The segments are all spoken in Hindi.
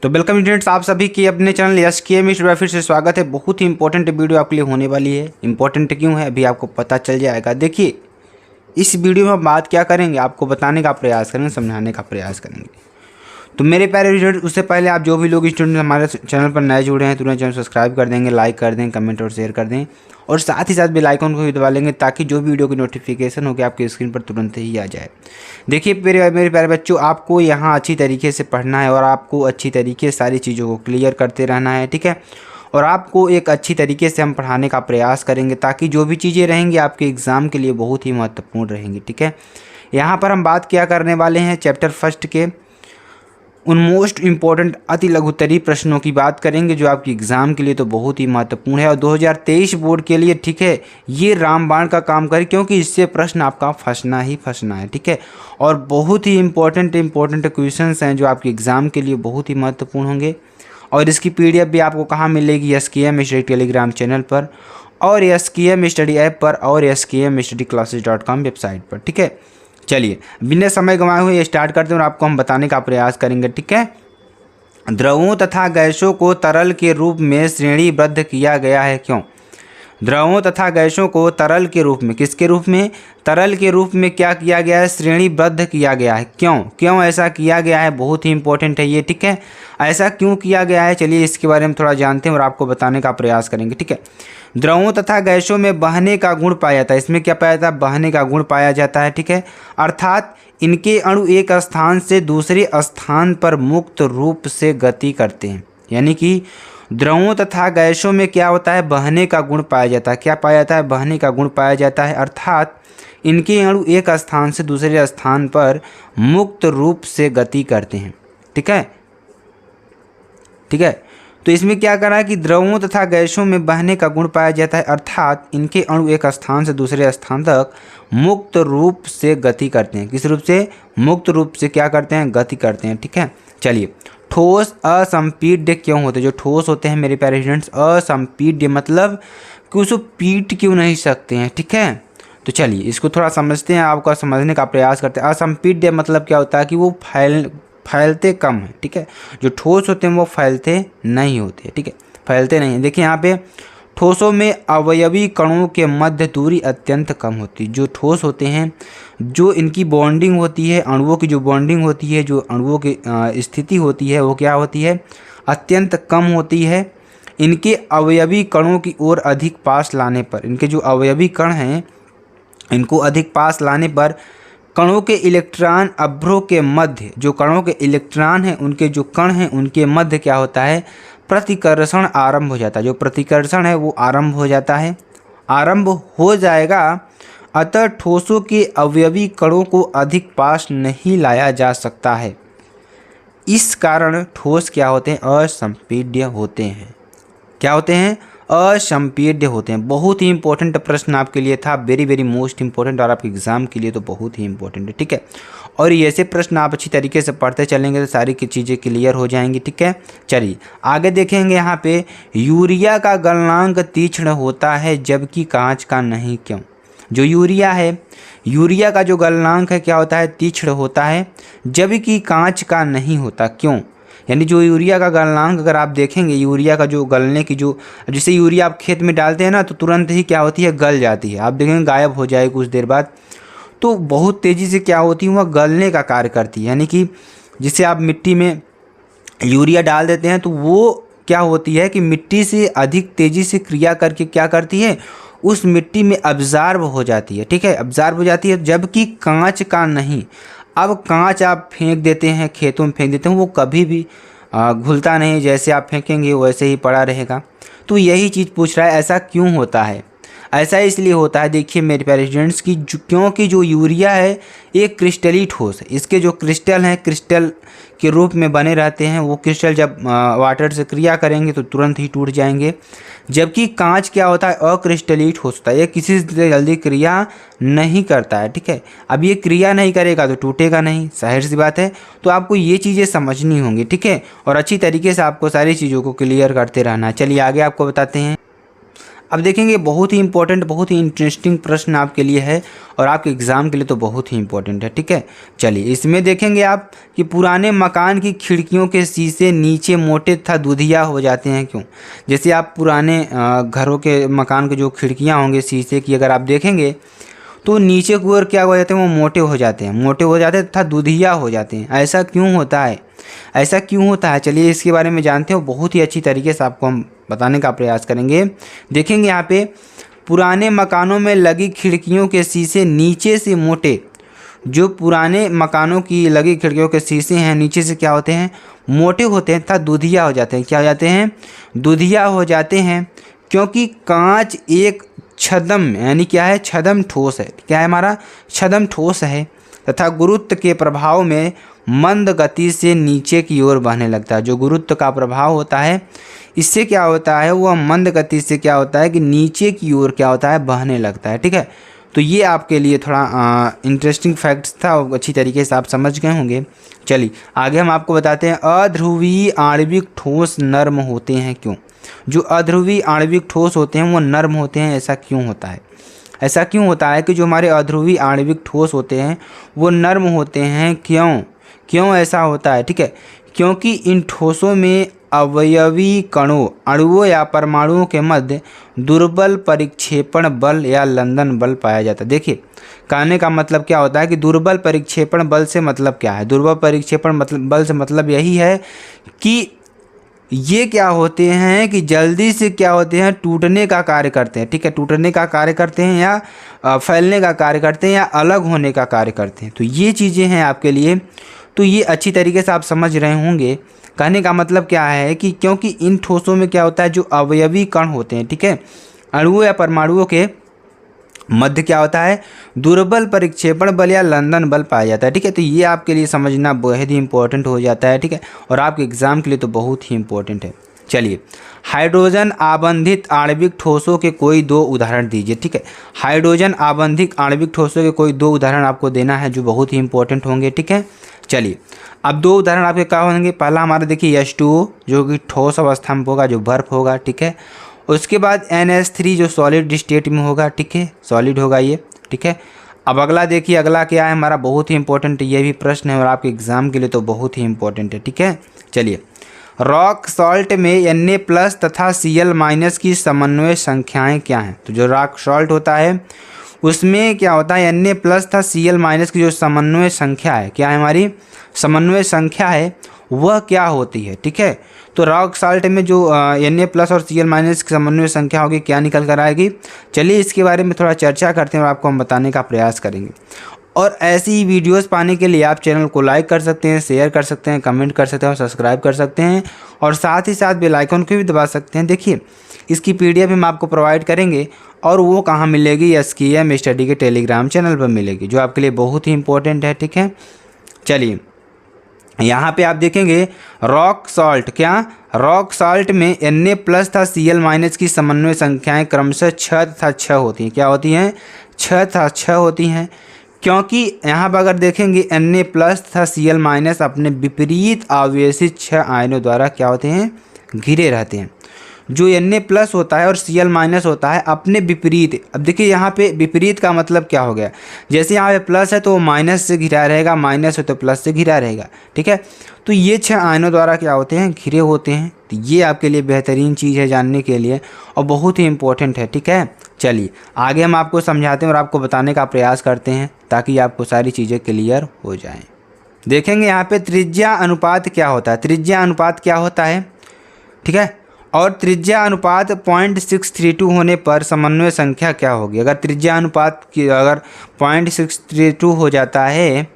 तो वेलकम स्टूडेंट्स, आप सभी की अपने चैनल एसकेएम में फिर से स्वागत है। बहुत ही इंपॉर्टेंट वीडियो आपके लिए होने वाली है। इंपॉर्टेंट क्यों है अभी आपको पता चल जाएगा। देखिए, इस वीडियो में हम बात क्या करेंगे, आपको बताने का प्रयास करेंगे, समझाने का प्रयास करेंगे। तो मेरे प्यारे स्टूडेंट, उससे पहले आप जो भी लोग स्टूडेंट हमारे चैनल पर नए जुड़े हैं तुरंत चैनल सब्सक्राइब कर देंगे, लाइक कर दें, कमेंट और शेयर कर दें, और साथ ही साथ बेल आइकन को भी दबा लेंगे ताकि जो भी वीडियो की नोटिफिकेशन होगी आपकी स्क्रीन पर तुरंत ही आ जाए। देखिए मेरे प्यारे बच्चों, आपको यहाँ अच्छी तरीके से पढ़ना है और आपको अच्छी तरीके से सारी चीज़ों को क्लियर करते रहना है, ठीक है। और आपको एक अच्छी तरीके से हम पढ़ाने का प्रयास करेंगे ताकि जो भी चीज़ें रहेंगी आपके एग्ज़ाम के लिए बहुत ही महत्वपूर्ण रहेंगी, ठीक है। यहाँ पर हम बात क्या करने वाले हैं, चैप्टर फर्स्ट के उन मोस्ट इम्पॉर्टेंट अति लघुत्तरीय प्रश्नों की बात करेंगे जो आपकी एग्ज़ाम के लिए तो बहुत ही महत्वपूर्ण है और 2023 बोर्ड के लिए, ठीक है, ये रामबाण का काम करे क्योंकि इससे प्रश्न आपका फंसना ही फंसना है, ठीक है। और बहुत ही इम्पोर्टेंट क्वेश्चंस हैं जो आपके एग्ज़ाम के लिए बहुत ही महत्वपूर्ण होंगे। और इसकी PDF भी आपको कहाँ मिलेगी, एसकेएम स्टडी टेलीग्राम चैनल पर और एसकेएम स्टडी ऐप पर और skmstudyclasses.com वेबसाइट पर, ठीक है। चलिए बिना समय गंवाए हुए स्टार्ट करते हैं और आपको हम बताने का प्रयास करेंगे, ठीक है। द्रवों तथा गैसों को तरल के रूप में श्रेणीबद्ध किया गया है, क्यों? द्रवों तथा गैसों को तरल के रूप में, किसके रूप में? तरल के रूप में क्या किया गया है? श्रेणीबद्ध किया गया है। क्यों ऐसा किया गया है? बहुत ही इंपॉर्टेंट है ये, ठीक है। ऐसा क्यों किया गया है, चलिए इसके बारे में थोड़ा जानते हैं और आपको बताने का प्रयास करेंगे, ठीक है। द्रवों तथा गैसों में बहने का गुण पाया जाता है। इसमें क्या पाया जाता है? बहने का गुण पाया जाता है, ठीक है। अर्थात इनके अणु एक स्थान से दूसरे स्थान पर मुक्त रूप से गति करते हैं। यानी कि द्रवों तथा गैसों में क्या होता है? बहने का गुण पाया जाता है। क्या पाया जाता है? बहने का गुण पाया जाता है। अर्थात इनके अणु एक स्थान से दूसरे स्थान पर मुक्त रूप से गति करते हैं, ठीक है, ठीक है। तो इसमें क्या करा है कि द्रवों तथा गैसों में बहने का गुण पाया जाता है, अर्थात इनके अणु एक स्थान से दूसरे स्थान तक मुक्त रूप से गति करते हैं। किस रूप से? मुक्त रूप से क्या करते हैं? गति करते हैं, ठीक है। चलिए, ठोस असंपीड्य क्यों होते हैं? जो ठोस होते हैं मेरे प्यारे स्टूडेंट्स, असंपीड्य मतलब कि उसको पीट क्यों नहीं सकते हैं, ठीक है। तो चलिए इसको थोड़ा समझते हैं, आपका समझने का प्रयास करते हैं। असंपीड्य मतलब क्या होता है कि वो फैलते कम है, ठीक है। जो ठोस होते हैं वो फैलते नहीं होते, ठीक है, फैलते नहीं हैं। देखिए यहाँ पे ठोसों में अवयवी कणों के मध्य दूरी अत्यंत कम होती है। जो ठोस होते हैं, जो इनकी बॉन्डिंग होती है, अणुओं की जो बॉन्डिंग होती है, जो अणुओं की स्थिति होती है, वो क्या होती है? अत्यंत कम होती है। इनके अवयवी कणों की ओर अधिक पास लाने पर, इनके जो अवयवी कण हैं इनको अधिक पास लाने पर कणों के इलेक्ट्रॉन अभ्रों के मध्य, जो कणों के इलेक्ट्रॉन हैं उनके जो कण हैं उनके मध्य क्या होता है? प्रतिकर्षण आरंभ हो जाता है। जो प्रतिकर्षण है वो आरंभ हो जाता है, आरंभ हो जाएगा। अतः ठोसों के अवयवी कणों को अधिक पास नहीं लाया जा सकता है। इस कारण ठोस क्या होते हैं? असंपीड्य होते हैं। क्या होते हैं? असंपीड्य होते हैं। बहुत ही इंपॉर्टेंट प्रश्न आपके लिए था, वेरी मोस्ट इंपॉर्टेंट, और आपके एग्जाम के लिए तो बहुत ही इंपॉर्टेंट है, ठीक है। और ऐसे प्रश्न आप अच्छी तरीके से पढ़ते चलेंगे तो सारी की चीज़ें क्लियर हो जाएंगी, ठीक है। चलिए आगे देखेंगे। यहाँ पे यूरिया का गलनांक तीक्ष्ण होता है जबकि कांच का नहीं, क्यों? जो यूरिया है, यूरिया का जो गलनांक है क्या होता है? तीक्ष्ण होता है जबकि कांच का नहीं होता, क्यों? यानी जो यूरिया का गलनांक अगर आप देखेंगे, यूरिया का जो गलने की जो, जैसे यूरिया आप खेत में डालते हैं ना तो तुरंत ही क्या होती है? गल जाती है। आप देखेंगे गायब हो जाएगी कुछ देर बाद, तो बहुत तेज़ी से क्या होती है? वह गलने का कार्य करती है। यानी कि जिसे आप मिट्टी में यूरिया डाल देते हैं तो वो क्या होती है कि मिट्टी से अधिक तेज़ी से क्रिया करके क्या करती है? उस मिट्टी में अब्जॉर्ब हो जाती है, ठीक है, अब्जॉर्ब हो जाती है, जबकि कांच का नहीं। अब कांच आप फेंक देते हैं, खेतों में फेंक देते हैं, वो कभी भी घुलता नहीं, जैसे आप फेंकेंगे वैसे ही पड़ा रहेगा। तो यही चीज़ पूछ रहा है, ऐसा क्यों होता है? ऐसा इसलिए होता है, देखिए मेरे प्यारे स्टूडेंट्स, की क्योंकि जो यूरिया है एक क्रिस्टली ठोस है। इसके जो क्रिस्टल हैं क्रिस्टल के रूप में बने रहते हैं। वो क्रिस्टल जब वाटर से क्रिया करेंगे तो तुरंत ही टूट जाएंगे, जबकि कांच क्या होता है? अक्रिस्टली ठोस होता है। ये किसी से जल्दी क्रिया नहीं करता है, ठीक है। अब ये क्रिया नहीं करेगा तो टूटेगा नहीं, जाहिर सी बात है। तो आपको ये चीज़ें समझनी होंगी, ठीक है, और अच्छी तरीके से आपको सारी चीज़ों को क्लियर करते रहना है। चलिए आगे आपको बताते हैं। अब देखेंगे बहुत ही इंपॉर्टेंट, बहुत ही इंटरेस्टिंग प्रश्न आपके लिए है और आपके एग्ज़ाम के लिए तो बहुत ही इंपॉर्टेंट है। ठीक है, चलिए इसमें देखेंगे आप कि पुराने मकान की खिड़कियों के शीशे नीचे मोटे तथा दूधिया हो जाते हैं क्यों। जैसे आप पुराने घरों के मकान के जो खिड़कियाँ होंगे शीशे की, अगर आप देखेंगे तो नीचे की ओर क्या हो जाते हैं, वो मोटे हो जाते हैं, मोटे हो जाते हैं तथा दूधिया हो जाते हैं। ऐसा क्यों होता है, ऐसा क्यों होता है, चलिए इसके बारे में जानते हो। बहुत ही अच्छी तरीके से आपको हम बताने का प्रयास करेंगे। देखेंगे यहाँ पे पुराने मकानों में लगी खिड़कियों के शीशे नीचे से मोटे, जो पुराने मकानों की लगी खिड़कियों के शीशे हैं नीचे से क्या होते हैं, मोटे होते हैं तथा दूधिया हो जाते हैं। क्या हो जाते हैं, दूधिया हो जाते हैं, क्योंकि कांच एक छद्म यानी क्या है, छद्म ठोस है। क्या है हमारा, छद्म ठोस है तथा गुरुत्व के प्रभाव में मंद गति से नीचे की ओर बहने लगता है। जो गुरुत्व का प्रभाव होता है इससे क्या होता है, वह मंद गति से क्या होता है कि नीचे की ओर क्या होता है, बहने लगता है। ठीक है, तो ये आपके लिए थोड़ा इंटरेस्टिंग फैक्ट्स था, अच्छी तरीके से आप समझ गए होंगे। चलिए आगे हम आपको बताते हैं अध्रुवीय आणविक ठोस नर्म होते हैं क्यों। जो अध्रुवीय आणविक ठोस होते हैं वो नर्म होते हैं, ऐसा क्यों होता है, ऐसा क्यों होता है कि जो हमारे अध्रुवीय आणविक ठोस होते हैं वो नर्म होते हैं, क्यों, क्यों ऐसा होता है। ठीक है, क्योंकि इन ठोसों में अवयवी कणों, अणुओं या परमाणुओं के मध्य दुर्बल परिक्षेपण बल या लंदन बल पाया जाता है। देखिए कहने का मतलब क्या होता है कि दुर्बल परिक्षेपण बल से मतलब क्या है, दुर्बल परिक्षेपण बल से मतलब यही है कि ये क्या होते हैं कि जल्दी से क्या होते हैं, टूटने का कार्य करते हैं। ठीक है, टूटने का कार्य करते हैं या फैलने का कार्य करते हैं या अलग होने का कार्य करते हैं। तो ये चीज़ें हैं आपके लिए, तो ये अच्छी तरीके से आप समझ रहे होंगे। कहने का मतलब क्या है कि क्योंकि इन ठोसों में क्या होता है, जो अवयवी कण होते हैं, ठीक है, अणुओं या परमाणुओं के मध्य क्या होता है, दुर्बल परिक्षेपण बल या लंदन बल पाया जाता है। ठीक है, तो ये आपके लिए समझना बहुत ही इंपॉर्टेंट हो जाता है। ठीक है, और आपके एग्जाम के लिए तो बहुत ही इंपॉर्टेंट है। चलिए हाइड्रोजन आबंधित आणविक ठोसों के कोई दो उदाहरण दीजिए। ठीक है, हाइड्रोजन आबंधित आणविक ठोसों के कोई दो उदाहरण आपको देना है जो बहुत ही इंपॉर्टेंट होंगे। ठीक है, चलिए अब दो उदाहरण आपके क्या होंगे। पहला हमारा देखिए H2O जो कि ठोस अवस्था में होगा, जो बर्फ होगा। ठीक है, उसके बाद NH3 जो सॉलिड स्टेट में होगा। ठीक है, सॉलिड होगा ये। ठीक है, अब अगला देखिए, अगला क्या है हमारा, बहुत ही इंपॉर्टेंट ये भी प्रश्न है और आपके एग्जाम के लिए तो बहुत ही इंपॉर्टेंट है। ठीक है, चलिए रॉक सॉल्ट में Na+ तथा Cl- की समन्वय संख्याएं क्या हैं। तो जो रॉक सॉल्ट होता है उसमें क्या होता है, Na+ तथा Cl- की जो समन्वय संख्या है, क्या है हमारी समन्वय संख्या है, वह क्या होती है। ठीक है, तो रॉक साल्ट में जो Na+ और Cl- की समन्वय संख्या होगी क्या निकल कर आएगी। चलिए इसके बारे में थोड़ा चर्चा करते हैं और आपको हम बताने का प्रयास करेंगे। और ऐसी ही वीडियोस पाने के लिए आप चैनल को लाइक कर सकते हैं, शेयर कर सकते हैं, कमेंट कर सकते हैं और सब्सक्राइब कर सकते हैं और साथ ही साथ बेल आइकन को भी दबा सकते हैं। देखिए इसकी PDF हम आपको प्रोवाइड करेंगे और वो कहाँ मिलेगी, SKM स्टडी के टेलीग्राम चैनल पर मिलेगी, जो आपके लिए बहुत ही इंपॉर्टेंट है। ठीक है, चलिए यहाँ पे आप देखेंगे रॉक सॉल्ट, क्या रॉक सॉल्ट में Na+ तथा Cl- की समन्वय संख्याएं क्रमशः 6 तथा 6 होती हैं। क्या होती हैं, 6 तथा 6 होती हैं, क्योंकि यहाँ पर अगर देखेंगे Na+ तथा Cl- अपने विपरीत आवेशित 6 आयनों द्वारा क्या होते हैं, घिरे रहते हैं। जो Na+ होता है और Cl- होता है अपने विपरीत। अब देखिए यहाँ पे विपरीत का मतलब क्या हो गया, जैसे यहाँ पे प्लस है तो वो माइनस से घिरा रहेगा, माइनस है तो प्लस से घिरा रहेगा। ठीक है, तो ये 6 आयनों द्वारा क्या होते हैं, घिरे होते हैं। तो ये आपके लिए बेहतरीन चीज़ है जानने के लिए और बहुत ही इंपॉर्टेंट है। ठीक है, चलिए आगे हम आपको समझाते हैं और आपको बताने का प्रयास करते हैं ताकि आपको सारी चीज़ें क्लियर हो जाएँ। देखेंगे यहाँ पे त्रिज्या अनुपात क्या होता है, त्रिज्या अनुपात क्या होता है। ठीक है, और त्रिज्या अनुपात 0.632 होने पर समन्वय संख्या क्या होगी। अगर त्रिज्या अनुपात की अगर 0.632 हो जाता है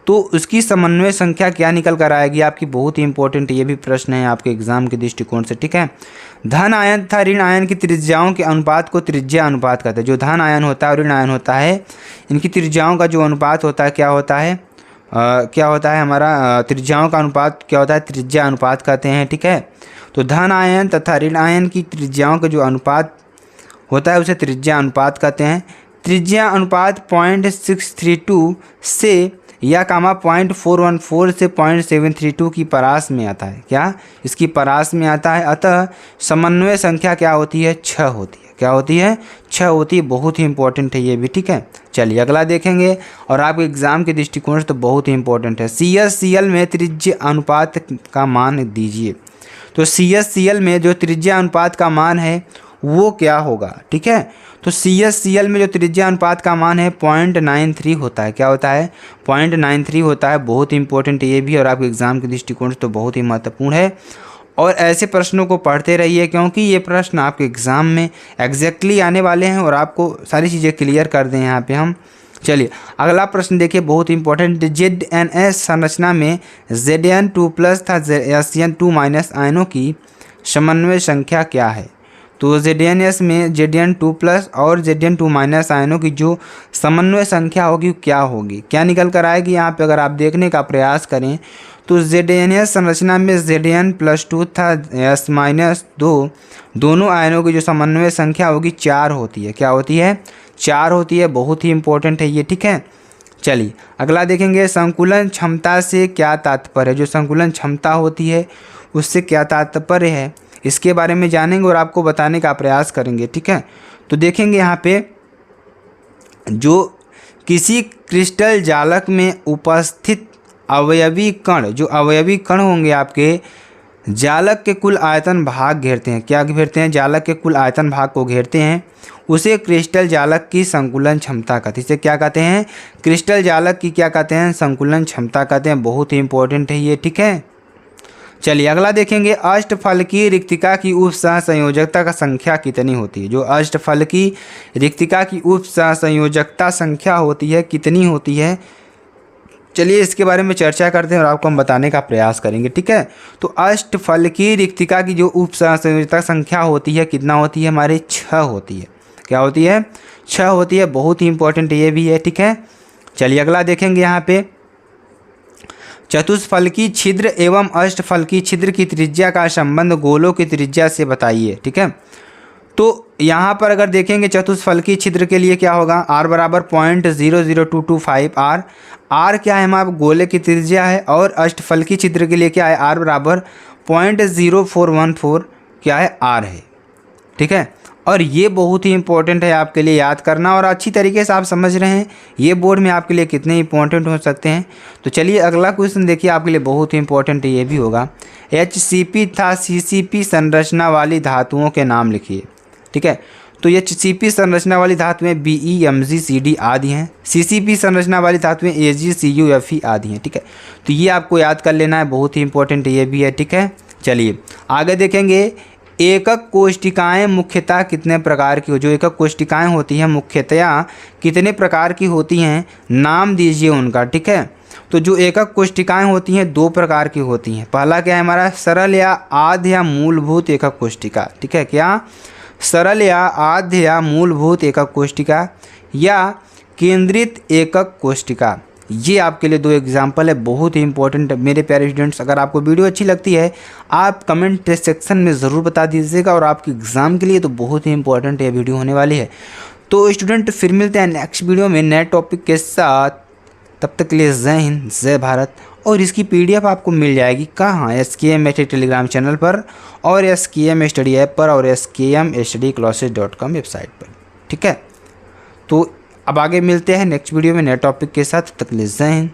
तो उसकी समन्वय संख्या क्या निकल कर आएगी आपकी, बहुत ही इंपॉर्टेंट ये भी प्रश्न है आपके एग्जाम के दृष्टिकोण से। ठीक है, धन आयन तथा ऋण आयन की त्रिज्याओं के अनुपात को त्रिज्या अनुपात कहते हैं। जो धन आयन होता है और ऋण आयन होता है, इनकी त्रिज्याओं का जो अनुपात होता है क्या होता है, क्या होता है हमारा त्रिज्याओं का अनुपात क्या होता है, त्रिज्या अनुपात कहते हैं। ठीक है, तो धन आयन तथा ऋण आयन की त्रिज्याओं का जो अनुपात होता है उसे त्रिज्या अनुपात कहते हैं। त्रिज्या अनुपात 0.632 से यह कामा 0.414 से 0.732 की परास में आता है। क्या इसकी परास में आता है। अतः समन्वय संख्या क्या होती है, 6 होती है। क्या होती है, 6 होती है। बहुत ही इंपॉर्टेंट है ये भी, ठीक है। चलिए अगला देखेंगे और आपके एग्जाम के दृष्टिकोण से तो बहुत ही इंपॉर्टेंट है। CSCl में त्रिज्य अनुपात का मान दीजिए। तो CSCl में जो त्रिज्या अनुपात का मान है वो क्या होगा, ठीक है। तो CSCl में जो त्रिज्या अनुपात का मान है 0.93 होता है। क्या होता है, 0.93 होता है। बहुत इंपॉर्टेंट ये भी और आपके एग्जाम के दृष्टिकोण से तो बहुत ही महत्वपूर्ण है। और ऐसे प्रश्नों को पढ़ते रहिए क्योंकि ये प्रश्न आपके एग्ज़ाम में एग्जैक्टली आने वाले हैं और आपको सारी चीज़ें क्लियर कर दें यहाँ पे हम। चलिए अगला प्रश्न देखिए, बहुत इंपॉर्टेंट। ZnS संरचना में Zn2+ तथा Zn2- आयनों की समन्वय संख्या क्या है। तो ZnS में Zn2+ और Zn2- आयनों की जो समन्वय संख्या होगी क्या होगी, क्या निकल कर आएगी। यहाँ पे अगर आप देखने का प्रयास करें तो ZnS संरचना में Zn+2 तथा S-2 दोनों आयनों की जो समन्वय संख्या होगी 4 होती है। क्या होती है, 4 होती है। बहुत ही इंपॉर्टेंट है ये, ठीक है। चलिए अगला देखेंगे, संकुलन क्षमता से क्या तात्पर्य है। जो संकुलन क्षमता होती है उससे क्या तात्पर्य है, इसके बारे में जानेंगे और आपको बताने का प्रयास करेंगे, ठीक है। तो देखेंगे यहाँ पे जो किसी क्रिस्टल जालक में उपस्थित अवयवी कण, जो अवयवी कण होंगे आपके जालक के कुल आयतन भाग घेरते हैं। क्या घेरते हैं, जालक के कुल आयतन भाग को घेरते हैं, उसे क्रिस्टल जालक की संकुलन क्षमता कहते हैं। इसे क्या कहते हैं, क्रिस्टल जालक की क्या कहते हैं, संकुलन क्षमता कहते हैं। बहुत ही इंपॉर्टेंट है ये, ठीक है। चलिए अगला देखेंगे, अष्टफलकीय रिक्तिका की उप सहसंयोजकता का संख्या कितनी होती है। जो अष्टफलकीय रिक्तिका की उप सहसंयोजकता संख्या होती है कितनी होती है। चलिए इसके बारे में चर्चा करते हैं और आपको हम बताने का प्रयास करेंगे, ठीक है। तो अष्टफलकीय रिक्तिका की जो उप सहसंयोजकता संख्या होती है कितना होती है, हमारी 6 होती है। क्या होती है, 6 होती है। बहुत ही इंपॉर्टेंट ये भी है, ठीक है। चलिए अगला देखेंगे यहाँ पे, चतुष्फलकी छिद्र एवं अष्टफलकी छिद्र की त्रिज्या का संबंध गोलों की त्रिज्या से बताइए, ठीक है। तो यहाँ पर अगर देखेंगे चतुष्फलकी छिद्र के लिए क्या होगा, R बराबर 0.00225 R क्या है, हमारा गोले की त्रिज्या है। और अष्टफलकी छिद्र के लिए क्या है, R बराबर 0.0414 क्या है, R है, ठीक है। और ये बहुत ही इंपॉर्टेंट है आपके लिए याद करना और अच्छी तरीके से आप समझ रहे हैं ये बोर्ड में आपके लिए कितने इंपॉर्टेंट हो सकते हैं। तो चलिए अगला क्वेश्चन देखिए, आपके लिए बहुत ही इंपॉर्टेंट ये भी होगा। HCP था CCP संरचना वाली धातुओं के नाम लिखिए, ठीक है। तो HCP संरचना वाली धातुएं Be, Mg, Cd आदि हैं। CCP संरचना वाली धातुएं Ag, Cu, Fe आदि हैं, ठीक है। तो ये आपको याद कर लेना है, बहुत ही इंपॉर्टेंट ये भी है, ठीक है। चलिए आगे देखेंगे, एकक कोष्टिकाएं मुख्यतः कितने प्रकार की हो। जो एकक कोष्टिकाएं होती हैं मुख्यतया कितने प्रकार की होती हैं, नाम दीजिए उनका, ठीक है। तो जो एकक कोष्टिकाएं होती हैं 2 प्रकार की होती हैं। पहला क्या है हमारा, सरल या आद्य या मूलभूत एकक कोष्टिका, ठीक है। क्या, सरल या आद्य या मूलभूत एकक कोष्टिका या केंद्रित एकक कोष्टिका। ये आपके लिए 2 एग्जाम्पल है, बहुत ही इंपॉर्टेंट मेरे प्यारे स्टूडेंट्स। अगर आपको वीडियो अच्छी लगती है आप कमेंट सेक्शन में ज़रूर बता दीजिएगा और आपके एग्ज़ाम के लिए तो बहुत ही इंपॉर्टेंट ये वीडियो होने वाली है। तो स्टूडेंट फिर मिलते हैं नेक्स्ट वीडियो में नए टॉपिक के साथ। तब तक के लिए जय हिंद, जय भारत। और इसकी PDF आपको मिल जाएगी कहाँ, SKM टेलीग्राम चैनल पर और SKM स्टडी ऐप पर और skmstudyclasses.com वेबसाइट पर, ठीक है। तो अब आगे मिलते हैं नेक्स्ट वीडियो में नए टॉपिक के साथ। तब तक के लिए जय हिंद।